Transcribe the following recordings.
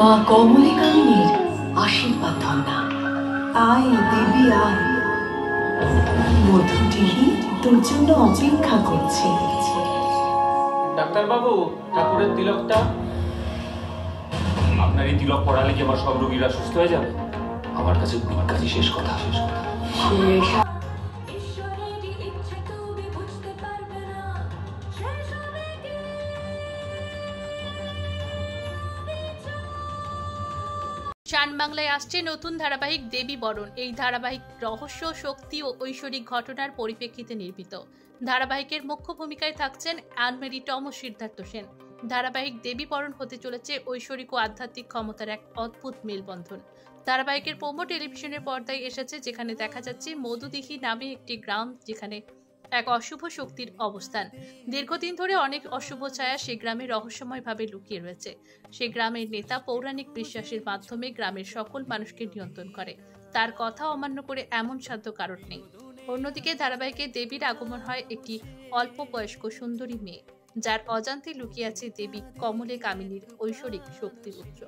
মা কমলিকামিনীর আশীর্বাদ ধন্যা। আয় দেবী আয়, মধুটিহি তোর জন্য অপেক্ষা করছে। ডাক্তার বাবু, ঠাকুরের তিলকটা। আপনার এই তিলক পড়ালে কি আমার সব রোগীরা সুস্থ হয়ে যাবে? আমার কাছে বিজ্ঞানী শেষ কথা। শান বাংলায় আসছে নতুন ধারাবাহিক দেবী বরণ। এই ধারাবাহিক রহস্য, শক্তি ও ঐশ্বরিক ঘটনার পরিপ্রেক্ষিতে নির্মিত। ধারাবাহিকের মুখ্য ভূমিকায় থাকছেন অ্যানমেরি টম ও সিদ্ধার্থ সেন। ধারাবাহিক দেবী বরণ হতে চলেছে ঐশ্বরিক ও আধ্যাত্মিক ক্ষমতার এক অদ্ভুত মেলবন্ধন। ধারাবাহিকের প্রোমো টেলিভিশনের পর্দায় এসেছে, যেখানে দেখা যাচ্ছে মধুদিঘি নামে একটি গ্রাম, যেখানে এক অশুভ শক্তির অবস্থান। দীর্ঘদিন ধরে অনেক অশুভ ছায়া সে গ্রামে রহস্যময়ভাবে লুকিয়ে রয়েছে। সে গ্রামের নেতা পৌরাণিক বিশ্বাসের মাধ্যমে গ্রামের সকল মানুষকে নিয়ন্ত্রণ করে। তার কথা অমান্য করে এমন সাধ্য কারণ নেই। অন্যদিকে ধারাবাহিকে দেবীর আগমন হয় একটি অল্প বয়স্ক সুন্দরী মেয়ে, যার অজান্তে লুকিয়ে আছে দেবী কমলে কামিনীর ঐশ্বরিক শক্তির উৎস।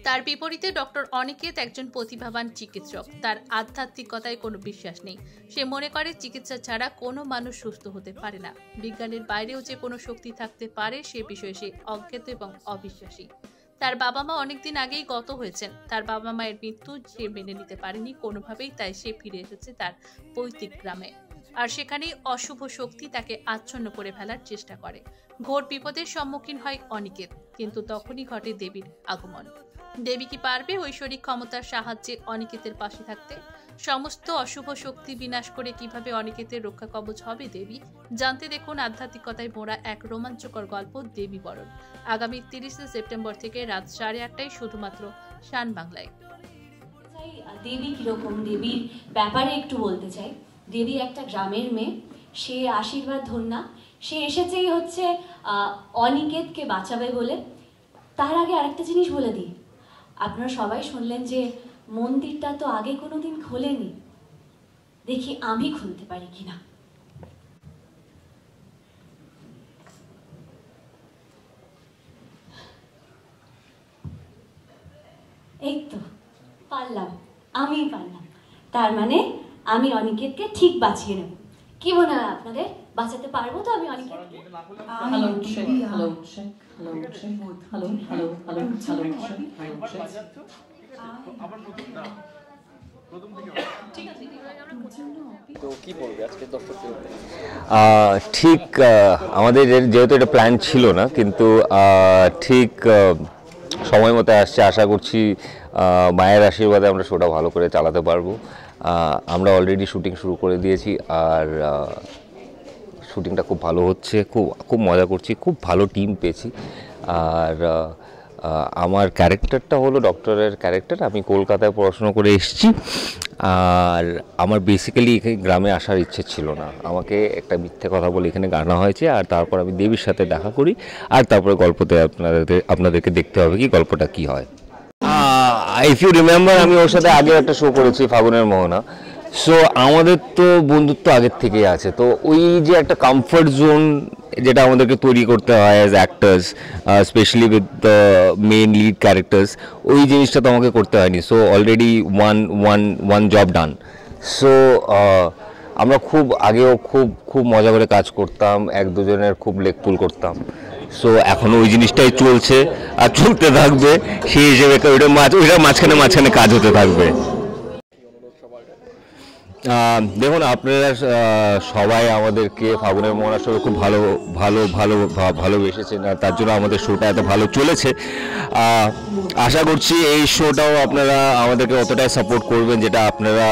তার বিপরীতে ডক্টর অনিকেত একজন প্রতিভাবান চিকিৎসক। তার আধ্যাত্মিকতায় কোনো বিশ্বাস নেই। সে মনে করে চিকিৎসা ছাড়া কোনো মানুষ সুস্থ হতে পারে না। বিজ্ঞানের বাইরেও যে কোনো শক্তি থাকতে পারে সে বিষয়ে সে অজ্ঞাত এবং অবিশ্বাসী। তার বাবা মা অনেকদিন আগেই গত হয়েছেন। তার বাবা মায়ের মৃত্যু সে মেনে নিতে পারেনি কোনোভাবেই, তাই সে ফিরে এসেছে তার পৈতৃক গ্রামে। আর সেখানেই অশুভ শক্তি তাকে আচ্ছন্ন করে ফেলার চেষ্টা করে। ঘোর বিপদের সম্মুখীন হয় অনিকেত, কিন্তু তখনই ঘটে দেবীর আগমন। দেবী কি পারবে ঐশ্বরিক ক্ষমতার সাহায্যে অনিকেতের পাশে থাকতে? সমস্ত অশুভ শক্তি বিনাশ করে কিভাবে অনিকেতের রক্ষা কবচ হবে দেবী? জানতে দেখুন আধ্যাত্মিকতায় মোড়া এক রোমাঞ্চকর গল্প দেবী বরণ। আগামী 30 সেপ্টেম্বর থেকে রাত 8:30টায় শুধুমাত্র শান বাংলায়। দেবী কিরকম, দেবীর ব্যাপারে একটু বলতে চাই। দেবী একটা গ্রামের মেয়ে, সে আশীর্বাদ ধন্যা। সে এসেছেই হচ্ছে অনিকেতকে বাঁচাবে বলে। তার আগে আরেকটা জিনিস বলে দিই, আপনারা সবাই শুনলেন যে মন্দিরটা তো আগে কোনোদিন খোলেনি। দেখি আমি খুলতে পারি কিনা। এই তো পারলাম, আমিই পারলাম। তার মানে আমি অনিকেতকে ঠিক বাঁচিয়ে নেব। কি মনে হয় আপনাদের? বাঁচাতে পারবো তো আমি অনিকেতকে? ঠিক আমাদের যেহেতু এটা প্ল্যান ছিল না, কিন্তু ঠিক সময় মতো আসছে। আশা করছি মায়ের আশীর্বাদে আমরা শোটা ভালো করে চালাতে পারবো। আমরা অলরেডি শুটিং শুরু করে দিয়েছি, আর শুটিংটা খুব ভালো হচ্ছে। খুব মজা করছি, খুব ভালো টিম পেয়েছি। আর আমার ক্যারেক্টারটা হলো ডক্টরের ক্যারেক্টার। আমি কলকাতায় পড়াশোনা করে এসেছি, আর আমার বেসিক্যালি এখানে গ্রামে আসার ইচ্ছে ছিল না। আমাকে একটা মিথ্যে কথা বলে এখানে আনা হয়েছে, আর তারপর আমি দেবীর সাথে দেখা করি, আর তারপরে গল্পতে আপনাদেরকে দেখতে হবে কি গল্পটা কি হয়। ইফ ইউ রিমেম্বার, আমি ওর সাথে আগে একটা শো করেছি, ফাগুনের মোহনা। সো আমাদের তো বন্ধুত্ব আগের থেকেই আছে। তো ওই যে একটা কমফর্ট জোন যেটা আমাদেরকে তৈরি করতে হয় as actors, specially with the main lead characters, ওই জিনিসটা তো আমাকে করতে হয়নি। So already one job done. So আমরা আগেও খুব মজা করে কাজ করতাম, এক দুজনের খুব লেগ পুল করতাম। সো এখনও ওই জিনিসটাই চলছে আর চলতে থাকবে। সেই হিসেবে ওইটার মাঝখানে কাজ হতে থাকবে। দেখুন, আপনারা সবাই আমাদেরকে ফাগুনের মোহনার সঙ্গে খুব ভালোবেসেছেন, আর তার জন্য আমাদের শোটা এত ভালো চলেছে। আশা করছি এই শোটাও আপনারা আমাদেরকে অতটাই সাপোর্ট করবেন যেটা আপনারা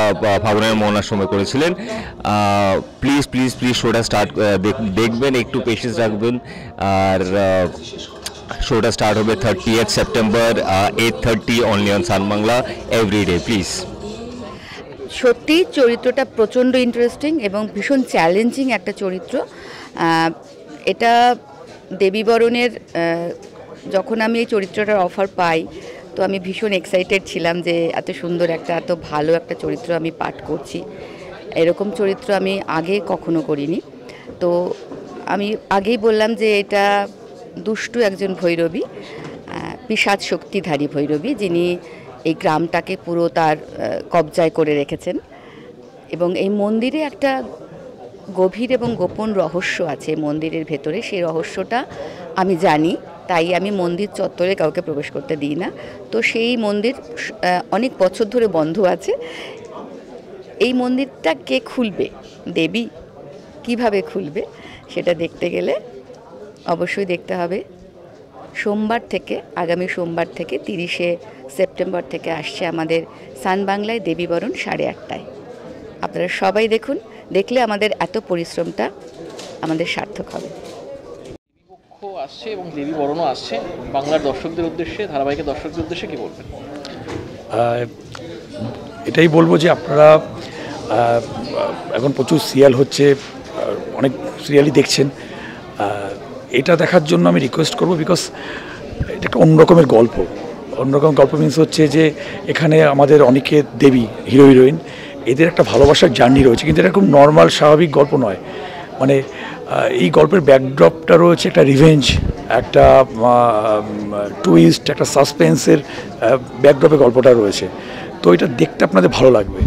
ফাগুনের মোহনার সময় করেছিলেন। প্লিজ প্লিজ প্লিজ শোটা দেখবেন, একটু পেশেন্স রাখবেন। আর শোটা স্টার্ট হবে 30 September 8:30 only on Sun Bangla everyday. Please. সত্যি চরিত্রটা প্রচণ্ড ইন্টারেস্টিং এবং ভীষণ চ্যালেঞ্জিং একটা চরিত্র। এটা দেবী বরণের যখন আমি এই চরিত্রটার অফার পাই, তো আমি ভীষণ এক্সাইটেড ছিলাম যে এত সুন্দর এত ভালো একটা চরিত্র আমি পাঠ করছি। এরকম চরিত্র আমি আগে কখনো করিনি। তো আমি আগেই বললাম যে এটা দুষ্টু একজন ভৈরবী, পিশাচ শক্তিধারী ভৈরবী, যিনি এই গ্রামটাকে পুরো তার কবজায় করে রেখেছেন। এবং এই মন্দিরে একটা গভীর এবং গোপন রহস্য আছে মন্দিরের ভেতরে। সেই রহস্যটা আমি জানি, তাই আমি মন্দির চত্বরে কাউকে প্রবেশ করতে দিই না। তো সেই মন্দির অনেক বছর ধরে বন্ধ আছে। এই মন্দিরটা কে খুলবে, দেবী কিভাবে খুলবে, সেটা দেখতে গেলে অবশ্যই দেখতে হবে। সোমবার থেকে, আগামী সোমবার থেকে 30শে সেপ্টেম্বর থেকে আসছে আমাদের সান বাংলায় দেবী বরণ 8:30টায়। আপনারা সবাই দেখুন, দেখলে আমাদের এত পরিশ্রমটা আমাদের সার্থক হবে। দেবীপক্ষ আসছে এবং দেবী বরণও আসছে, বাংলার দর্শকদের উদ্দেশ্যে, ধারাবাহিকের দর্শকদের উদ্দেশ্যে কি বলবেন? এটাই বলবো যে আপনারা এখন প্রচুর সিরিয়াল হচ্ছে, অনেক সিরিয়ালই দেখছেন। এটা দেখার জন্য আমি রিকোয়েস্ট করব, বিকজ এটা একটা অন্যরকমের গল্প। অন্যরকম গল্প মিনস হচ্ছে যে এখানে আমাদের অনেকে দেবী, হিরো হিরোইন, এদের একটা ভালোবাসার জার্নি রয়েছে, কিন্তু এটা খুব নর্মাল স্বাভাবিক গল্প নয়। মানে এই গল্পের ব্যাকড্রপটা রয়েছে একটা রিভেঞ্জ, একটা টুইস্ট, একটা সাসপেন্সের ব্যাকড্রপে গল্পটা রয়েছে। তো এটা দেখতে আপনাদের ভালো লাগবে।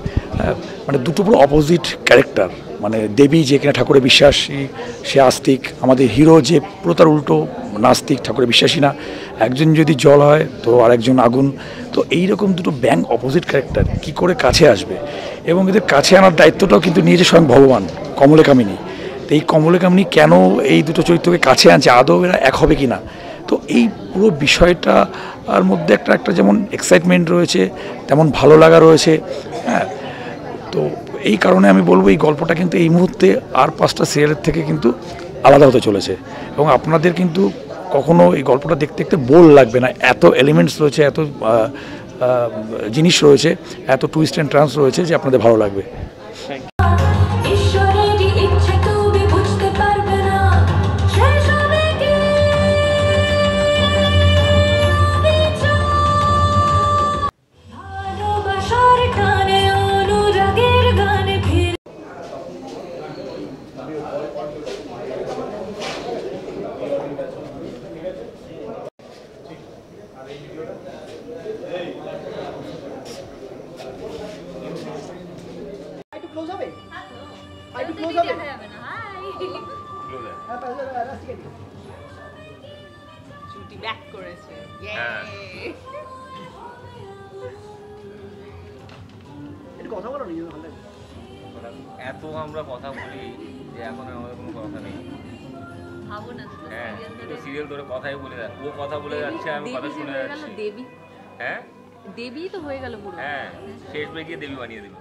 মানে দুটো পুরো অপোজিট ক্যারেক্টার, মানে দেবী যে কিনা ঠাকুরে বিশ্বাসী, সে আস্তিক। আমাদের হিরো যে পুরো তার উল্টো, নাস্তিক, ঠাকুরে বিশ্বাসী না। একজন যদি জল হয় তো আরেকজন আগুন। তো এইরকম দুটো ব্যাং অপোজিট ক্যারেক্টার কী করে কাছে আসবে, এবং এদের কাছে আনার দায়িত্বটাও কিন্তু নিয়েছে স্বয়ং ভগবান, কমলে কামিনী। তো এই কমলে কামিনী কেন এই দুটো চরিত্রকে কাছে আনছে, আদৌ এরা এক হবে কি না। তো এই পুরো বিষয়টার মধ্যে একটা যেমন এক্সাইটমেন্ট রয়েছে, তেমন ভালো লাগা রয়েছে। হ্যাঁ, তো এই কারণে আমি বলবো এই গল্পটা কিন্তু এই মুহূর্তে আর 5টা সিরিয়ালের থেকে কিন্তু আলাদা হতে চলেছে, এবং আপনাদের কিন্তু কখনো এই গল্পটা দেখতে দেখতে বোর লাগবে না। এত এলিমেন্টস রয়েছে, এত জিনিস রয়েছে, এত টুইস্ট অ্যান্ড টার্নস রয়েছে যে আপনাদের ভালো লাগবে। এত আমরা কথা বলি যে এখন আমাদের কোনো কথা নেই। হ্যাঁ, তো সিরিয়াল ধরে কথাই বলে যাচ্ছে, ও কথা বলে যাচ্ছে, আমি কথা শুনে যাচ্ছি। দেবী, হ্যাঁ, দেবী তো হয়ে গেল পুরো। হ্যাঁ, শেষ বেগে দেবী বানিয়ে দিল।